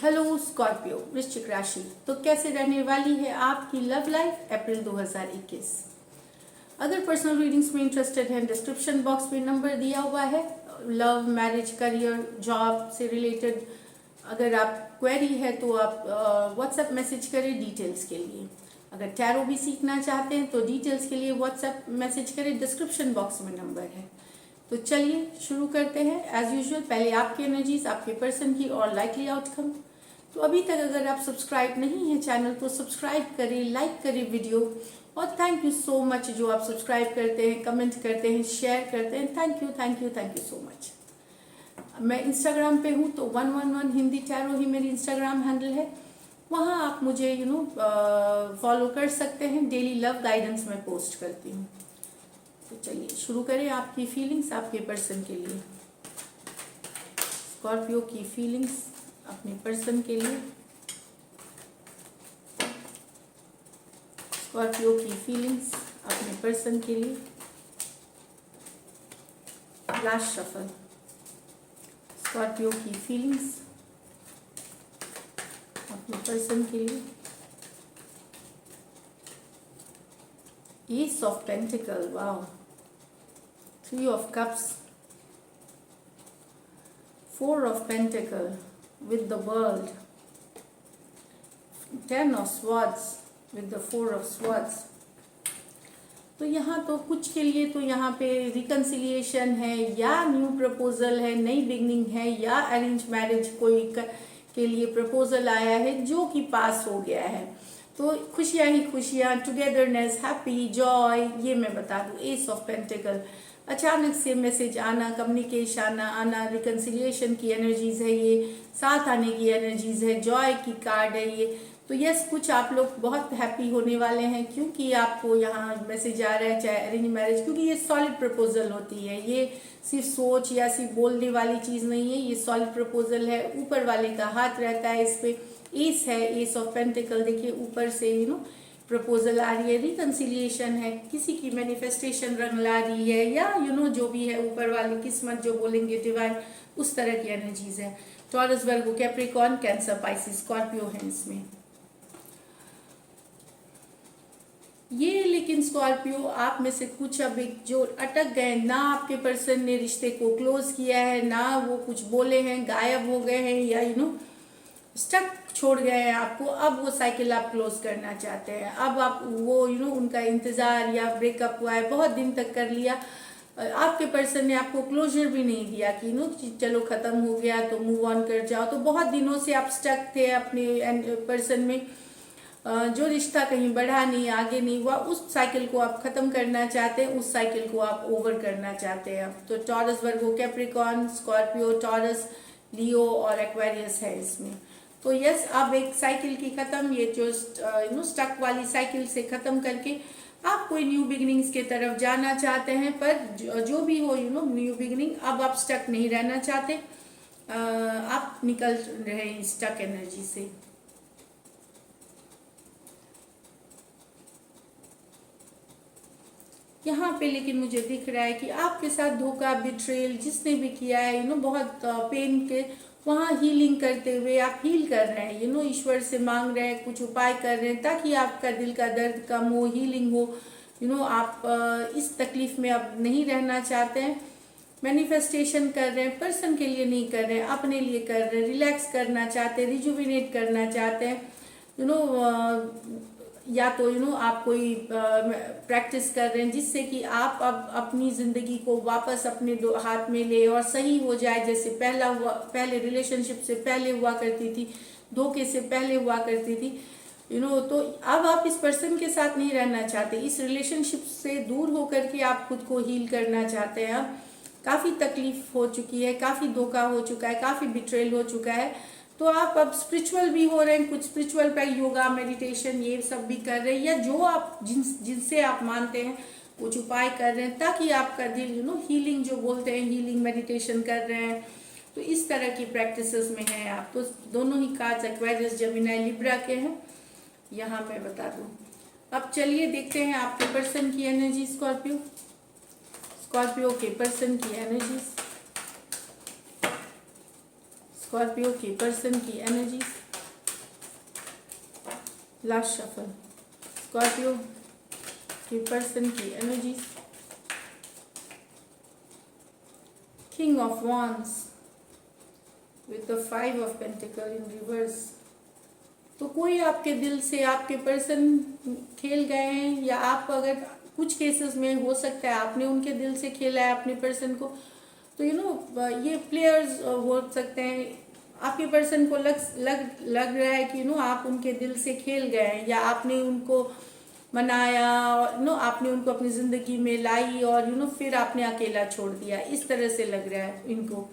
Hello Scorpio वृश्चिक राशि, तो कैसे रहने वाली है आपकी लव लाइफ अप्रैल 2021। अगर पर्सनल रीडिंग्स में इंटरेस्टेड हैं, डिस्क्रिप्शन बॉक्स में नंबर दिया हुआ है। लव, मैरिज, करियर, जॉब से रिलेटेड अगर आप क्वेरी है तो आप व्हाट्सएप मैसेज करें डिटेल्स के लिए। अगर टैरो भी सीखना चाहते हैं तो डिटेल्स के लिए व्हाट्सएप मैसेज करें, डिस्क्रिप्शन बॉक्स में नंबर है। तो चलिए शुरू करते हैं। एज यूजुअल पहले आपकी एनर्जीज, आपके पर्सन की और लाइकली आउटकम। तो अभी तक अगर आप सब्सक्राइब नहीं है चैनल तो सब्सक्राइब करें, लाइक करें वीडियो। और थैंक यू सो मच जो आप सब्सक्राइब करते हैं, कमेंट करते हैं, शेयर करते हैं। Thank you thank you thank you so much. मैं इंस्टाग्राम पे हूँ तो 111 हिंदी टैरो ही मेरी इंस्टाग्राम हैंडल है। वहाँ आप मुझे फॉलो कर सकते हैं। डेली लव गाइडेंस में पोस्ट करती हूँ। तो चलिए शुरू करें। आपकी फीलिंग्स आपके पर्सन के लिए, स्कॉर्पियो की फीलिंग्स अपने पर्सन के लिए, स्कॉर्पियो की फीलिंग्स अपने पर्सन के लिए। लास्ट शफल, स्कॉर्पियो की फीलिंग्स अपने पर्सन के लिए। Ace of Pentacle, wow. 3 of Cups, 4 of Pentacle with the World, 10 of Swords with the 4 of Swords. तो यहाँ तो कुछ के लिए तो यहाँ पे रिकन्सिलिएशन है या न्यू प्रपोजल है, नई बिगनिंग है, या अरेंज मैरिज के लिए प्रपोजल आया है जो कि पास हो गया है। तो खुशियाँ ही खुशियाँ, टुगेदरनेस, हैप्पी, जॉय, ये मैं बता दूँ। एस ऑफ पेंटिकल, अचानक से मैसेज आना, कम्युनिकेशन आना, रिकन्सिलिएशन की एनर्जीज है ये, साथ आने की एनर्जीज है, जॉय की कार्ड है ये। तो यस, कुछ आप लोग बहुत हैप्पी होने वाले हैं क्योंकि आपको यहाँ मैसेज आ रहा है, चाहे अरेंज मैरिज, क्योंकि ये सॉलिड प्रपोजल होती है। ये सिर्फ सोच या सिर्फ बोलने वाली चीज़ नहीं है, ये सॉलिड प्रपोजल है। ऊपर वाले का हाथ रहता है इस पे। एस है, एस ऑफ पेंटिकल, देखिए ऊपर से प्रपोजल आ रही है, रिकन्सिलिएशन है, किसी की मैनिफेस्टेशन रंग ला रही है, या जो भी है ऊपर वाली किस्मत जो बोलेंगे डिवाइन, उस तरह की एनर्जीज है। टॉरस, वर्गो, कैप्रिकॉर्न, कैंसर, पाइसिस, स्कॉर्पियो है इसमें ये। लेकिन स्कॉर्पियो आप में से कुछ अब एक जो अटक गए ना, आपके पर्सन ने रिश्ते को क्लोज किया है ना, वो कुछ बोले हैं, गायब हो गए हैं, या स्टक छोड़ गए हैं आपको। अब वो साइकिल आप क्लोज करना चाहते हैं। अब आप वो उनका इंतजार या ब्रेकअप हुआ है, बहुत दिन तक कर लिया, आपके पर्सन ने आपको क्लोजर भी नहीं दिया कि चलो खत्म हो गया तो मूव ऑन कर जाओ। तो बहुत दिनों से आप स्टक थे अपने पर्सन में, जो रिश्ता कहीं बढ़ा नहीं, आगे नहीं हुआ, उस साइकिल को आप खत्म करना चाहते हैं, उस साइकिल को आप ओवर करना चाहते हैं। तो टॉरस, वर्गो, कैप्रिकॉर्न, स्कॉर्पियो, टॉरस, लियो और एक्वेरियस है इसमें। तो यस, अब एक साइकिल की खत्म, ये जो स्टक वाली साइकिल से खत्म करके आप कोई न्यू बिगिनिंग्स के तरफ जाना चाहते हैं। पर जो भी हो न्यू बिगिनिंग, अब आप स्टक नहीं रहना चाहते, आप निकल रहे हैं स्टक एनर्जी से। यहाँ पे लेकिन मुझे दिख रहा है कि आपके साथ धोखा, बिट्रेल जिसने भी किया है बहुत पेन के वहाँ हीलिंग करते हुए आप हील कर रहे हैं। ईश्वर से मांग रहे हैं, कुछ उपाय कर रहे हैं ताकि आपका दिल का दर्द कम हो, हीलिंग हो। आप इस तकलीफ में अब नहीं रहना चाहते हैं। मैनिफेस्टेशन कर रहे हैं, पर्सन के लिए नहीं कर रहे हैं, अपने लिए कर रहे हैं। रिलैक्स करना चाहते हैं, रिजुविनेट करना चाहते हैं। या तो आप कोई प्रैक्टिस कर रहे हैं जिससे कि आप अब अपनी ज़िंदगी को वापस अपने हाथ में ले और सही हो जाए, जैसे पहले रिलेशनशिप से पहले हुआ करती थी, धोखे से पहले हुआ करती थी। तो अब आप इस पर्सन के साथ नहीं रहना चाहते, इस रिलेशनशिप से दूर होकर के आप खुद को हील करना चाहते हैं। अब काफ़ी तकलीफ हो चुकी है, काफ़ी धोखा हो चुका है, काफ़ी बिट्रेल हो चुका है। तो आप अब स्पिरिचुअल भी हो रहे हैं, कुछ स्पिरिचुअल पे योगा, मेडिटेशन ये सब भी कर रहे हैं, या जो आप जिनसे आप मानते हैं कुछ उपाय कर रहे हैं ताकि आपका दिल हीलिंग जो बोलते हैं, हीलिंग मेडिटेशन कर रहे हैं। तो इस तरह की प्रैक्टिसेस में हैं आप। तो दोनों ही कार्ड्स एक्वेरियस, जेमिनी, लिब्रा के हैं, यहाँ मैं बता दूँ। अब चलिए देखते हैं आपके पर्सन की एनर्जी, स्कॉर्पियो के पर्सन की एनर्जीज। स्कॉर्पियो के पर्सन की एनर्जीज, लास्ट शफल, स्कॉर्पियो के पर्सन की energies, king of wands with the 5 of pentacle in reverse. तो कोई आपके दिल से, आपके पर्सन खेल गए हैं, या आप अगर कुछ केसेस में हो सकता है आपने उनके दिल से खेला है अपने पर्सन को, तो ये प्लेयर्स हो सकते हैं। आपके पर्सन को लग रहा है कि आप उनके दिल से खेल गए हैं, या आपने उनको मनाया और आपने उनको अपनी ज़िंदगी में लाई और फिर आपने अकेला छोड़ दिया, इस तरह से लग रहा है इनको।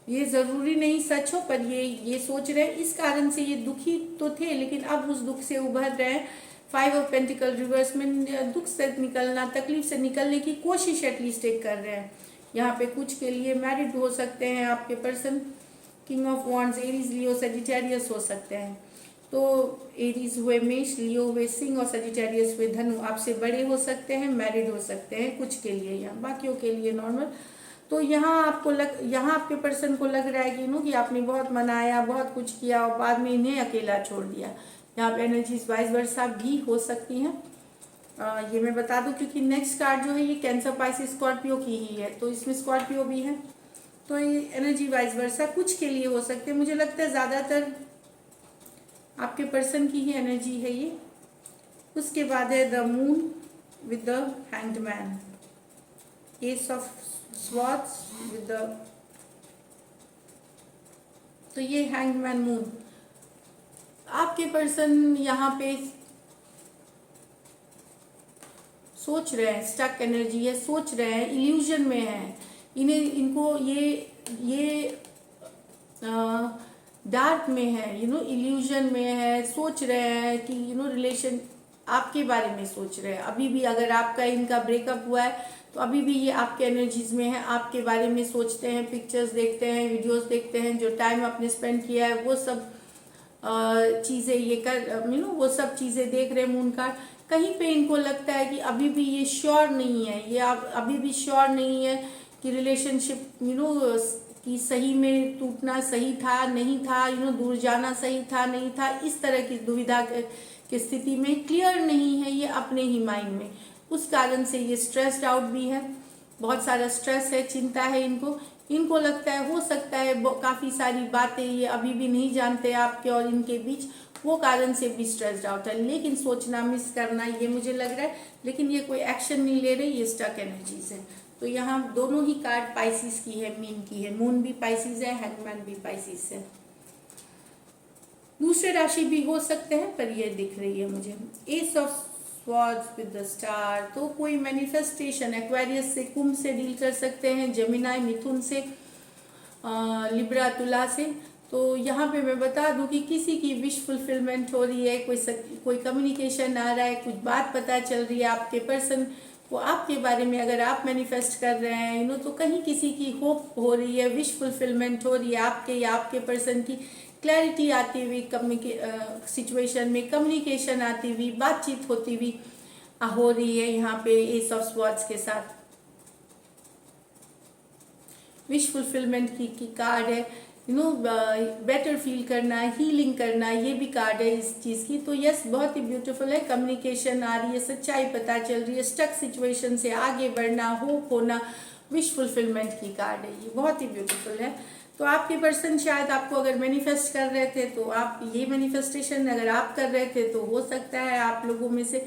ये ज़रूरी नहीं सच हो, पर ये सोच रहे हैं, इस कारण से ये दुखी तो थे लेकिन अब उस दुख से उभर रहे हैं। 5 ऑफ पेंटिकल रिवर्स में दुख से निकलना, तकलीफ से निकलने की कोशिश एटलीस्ट एक कर रहे हैं। यहाँ पे कुछ के लिए मैरिड हो सकते हैं आपके person, king of wands, Aries, Leo, Sagittarius हो सकते हैं। तो एरीज हुए मेष, लियो हुए सिंह और सजिटेरियस हुए धनु। आपसे बड़े हो सकते हैं, मैरिड हो सकते हैं कुछ के लिए, यहाँ बाकियों के लिए नॉर्मल। तो यहाँ आपके पर्सन को लग रहा है कि आपने बहुत मनाया, बहुत कुछ किया और बाद में इन्हें अकेला छोड़ दिया। यहाँ पे एनर्जीज वाइस वर्सा भी हो सकती हैं। ये मैं बता दूं क्योंकि नेक्स्ट कार्ड जो है ये कैंसर, पाइसिस, स्कॉर्पियो की ही है, तो इसमें स्कॉर्पियो भी है। तो ये एनर्जी वाइस वर्सा कुछ के लिए हो सकते हैं। मुझे लगता है ज़्यादातर आपके पर्सन की ही एनर्जी है ये। उसके बाद है the moon with the hanged man, S of swords with the, तो ये हैंग्ड मैन मून। आपके पर्सन यहाँ पे सोच रहे हैं, स्टक एनर्जी है, सोच रहे हैं, इल्यूजन में है, इनको ये डार्क में है, इल्यूजन में है, सोच रहे हैं कि रिलेशन आपके बारे में सोच रहे हैं। अभी भी अगर आपका इनका ब्रेकअप हुआ है तो अभी भी ये आपके एनर्जीज में है, आपके बारे में सोचते हैं, पिक्चर्स देखते हैं, वीडियोस देखते हैं, जो टाइम आपने स्पेंड किया है वो सब चीज़ें वो सब चीज़ें देख रहे हैं मून कार्ड। कहीं पे इनको लगता है कि अभी भी ये श्योर नहीं है, ये अभी भी श्योर नहीं है कि रिलेशनशिप कि सही में टूटना सही था नहीं था, दूर जाना सही था नहीं था, इस तरह की दुविधा की स्थिति में क्लियर नहीं है ये अपने ही माइंड में। उस कारण से ये स्ट्रेस्ड आउट भी है, बहुत सारा स्ट्रेस है, चिंता है इनको लगता है, हो सकता है काफ़ी सारी बातें ये अभी भी नहीं जानते आपके और इनके बीच, वो कारण से भी स्ट्रेस्ड आउट है। लेकिन सोचना, मिस करना, ये मुझे लग रहा है, लेकिन ये कोई एक्शन नहीं ले रहे, ये स्टक एनर्जीज है। तो यहाँ दोनों ही कार्ड पाइसिस की है, मीन की है, मून भी पाइसिस है, हैंगमैन भी पाइसिस है। दूसरे राशि भी हो सकते हैं पर ये दिख रही है मुझे, S of swords with the star. तो कोई मैनिफेस्टेशन एक्वेरियस से, कुंभ से डील कर सकते हैं, जेमिनाई, मिथुन से, लिब्रा, तुला से। तो यहाँ पे मैं बता दूं कि किसी की विश फुलफिलमेंट हो रही है, कोई कम्युनिकेशन आ रहा है, कुछ बात पता चल रही है आपके पर्सन को आपके बारे में। अगर आप मैनिफेस्ट कर रहे हैं तो कहीं किसी की होप हो रही है, विश फुलफिलमेंट हो रही है आपके या आपके पर्सन की, क्लैरिटी आती हुई सिचुएशन में, कम्युनिकेशन आती हुई, बातचीत होती हुई हो रही है। यहाँ पे एस ऑफ स्वॉर्ड्स के साथ विश फुलफिलमेंट की कार्ड है, बेटर फील करना, हीलिंग करना, ये भी कार्ड है इस चीज़ की। तो यस, बहुत ही ब्यूटीफुल है, कम्युनिकेशन आ रही है, सच्चाई पता चल रही है, स्टक सिचुएशन से आगे बढ़ना, होप होना, विश फुलफिलमेंट की कार्ड है, ये बहुत ही ब्यूटीफुल है। तो आपके पर्सन शायद आपको अगर मैनिफेस्ट कर रहे थे तो आप ये मैनिफेस्टेशन अगर आप कर रहे थे तो हो सकता है आप लोगों में से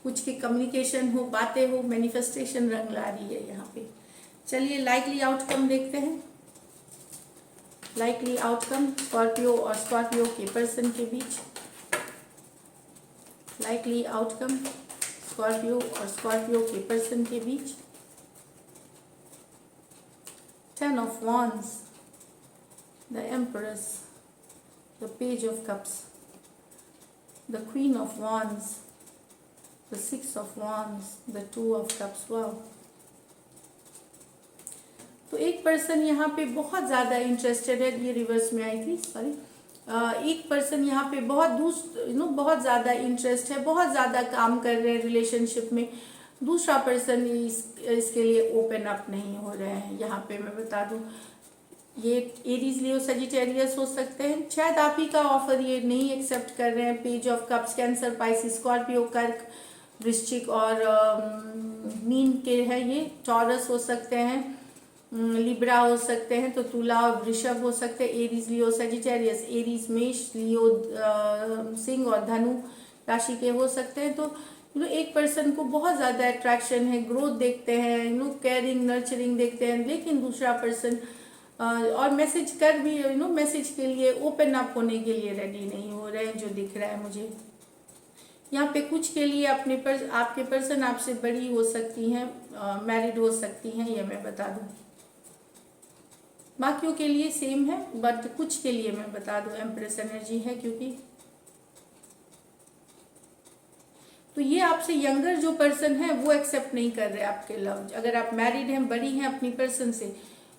कुछ की कम्युनिकेशन हो, बातें हो, मैनिफेस्टेशन रंग ला रही है यहाँ पे। चलिए लाइकली आउटकम देखते हैं। लाइकली आउटकम स्कॉर्पियो और स्कॉर्पियो के पर्सन के बीच, लाइकली आउटकम स्कॉर्पियो और स्कॉर्पियो के पर्सन के बीच, 10 of Wands, the Empress, the Page of Cups, the Queen of Wands, the 6 of Wands, the 2 of Cups. Wow. तो एक पर्सन यहाँ पे बहुत ज़्यादा इंटरेस्टेड है, ये रिवर्स में आई थी, सॉरी। एक पर्सन यहाँ पे बहुत ज़्यादा इंटरेस्ट है, बहुत ज़्यादा काम कर रहे हैं रिलेशनशिप में। दूसरा पर्सन इसके लिए ओपन अप नहीं हो रहे हैं। यहाँ पे मैं बता दूँ ये एरीज लियो सजिटेरियस हो सकते हैं। शायद आप ही का ऑफर ये नहीं एक्सेप्ट कर रहे हैं। Page of cups cancer, Pisces, Scorpio, कर्क, वृश्चिक और मीन के है ये। टॉरस हो सकते हैं, लिब्रा हो सकते हैं, तो तुला और वृषभ हो सकते हैं। एरीज लियो सजिटेरियस, एरीज मेष, लियो सिंह और धनु राशि के हो सकते हैं। तो एक पर्सन को बहुत ज़्यादा अट्रैक्शन है, ग्रोथ देखते हैं, केयरिंग नर्चरिंग देखते हैं, लेकिन दूसरा पर्सन और मैसेज कर भी मैसेज के लिए ओपन अप होने के लिए रेडी नहीं हो रहे हैं, जो दिख रहा है मुझे यहाँ पे। कुछ के लिए आपके पर्सन आपसे बड़ी हो सकती हैं, मैरिड हो सकती हैं, ये मैं बता दूं। बाकियों के लिए सेम है, बट कुछ के लिए मैं बता दूं एम्प्रेस एनर्जी है, क्योंकि तो ये आपसे यंगर जो पर्सन है वो एक्सेप्ट नहीं कर रहे आपके लव। अगर आप मैरिड हैं, बड़ी हैं अपनी पर्सन से,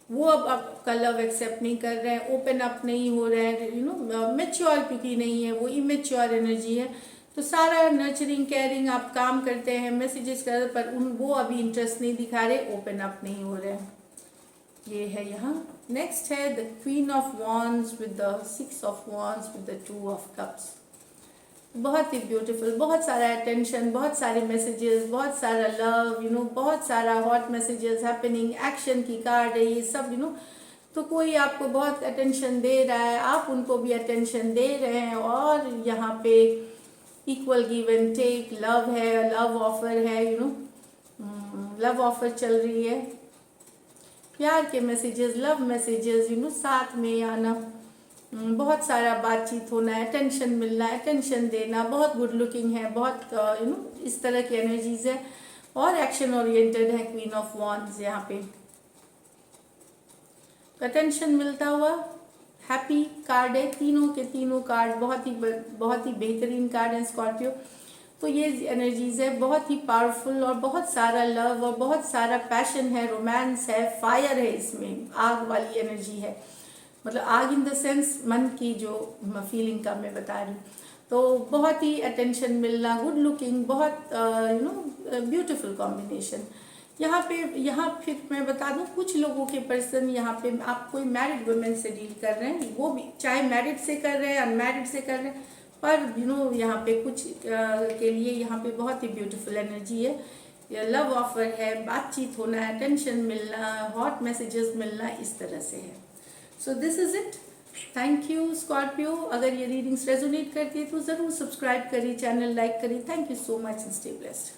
वो अब आपका लव एक्सेप्ट नहीं कर रहे हैं, ओपन अप नहीं हो रहे हैं, मेच्योर क्योंकि नहीं है, वो इमेच्योर एनर्जी है। तो सारा नर्चरिंग केयरिंग आप काम करते हैं, मैसेजेस कर, पर वो अभी इंटरेस्ट नहीं दिखा रहे, ओपन अप नहीं हो रहे हैं। ये है यहाँ। नेक्स्ट है the queen of wands with the 6 of wands with the 2 of cups. बहुत ही ब्यूटीफुल, बहुत सारा अटेंशन, बहुत सारे मैसेजेस, बहुत सारा लव, बहुत सारा हॉट मैसेजेस हैपनिंग, एक्शन की कार्ड है ये सब, तो कोई आपको बहुत अटेंशन दे रहा है, आप उनको भी अटेंशन दे रहे हैं, और यहाँ पे equal give and take, love है, लव ऑफर है, लव ऑफर चल रही है, प्यार के मैसेजेस, लव मैसेजेस, साथ में आना, बहुत सारा बातचीत होना है, अटेंशन मिलना है, अटेंशन देना, बहुत गुड लुकिंग है, बहुत इस तरह की एनर्जीज है, और एक्शन ओरिएंटेड है क्वीन ऑफ वॉन्ड्स यहाँ पे। अटेंशन मिलता हुआ हैप्पी कार्ड है, तीनों के तीनों कार्ड बहुत ही बेहतरीन कार्ड है स्कॉर्पियो। तो ये एनर्जीज है बहुत ही पावरफुल, और बहुत सारा लव और बहुत सारा पैशन है, रोमांस है, फायर है, इसमें आग वाली एनर्जी है, मतलब आग इन द सेंस मन की जो फीलिंग का मैं बता रही हूँ। तो बहुत ही अटेंशन मिलना, गुड लुकिंग, बहुत ब्यूटीफुल कॉम्बिनेशन यहाँ फिर मैं बता दूँ, कुछ लोगों के पर्सन यहाँ पे आप कोई मैरिड वुमेन से डील कर रहे हैं, वो भी चाहे मैरिड से कर रहे हैं, अनमैरिड से कर रहे हैं, पर यहाँ पे कुछ के लिए यहाँ पे बहुत ही ब्यूटीफुल एनर्जी है, लव ऑफर है, बातचीत होना है, अटेंशन मिलना, हॉट मैसेजेस मिलना, इस तरह से है। So this is it. Thank you Scorpio. अगर ये रीडिंग्स रेजोनेट करती है तो ज़रूर सब्सक्राइब करिए, चैनल लाइक करिए। Thank you so much and stay blessed.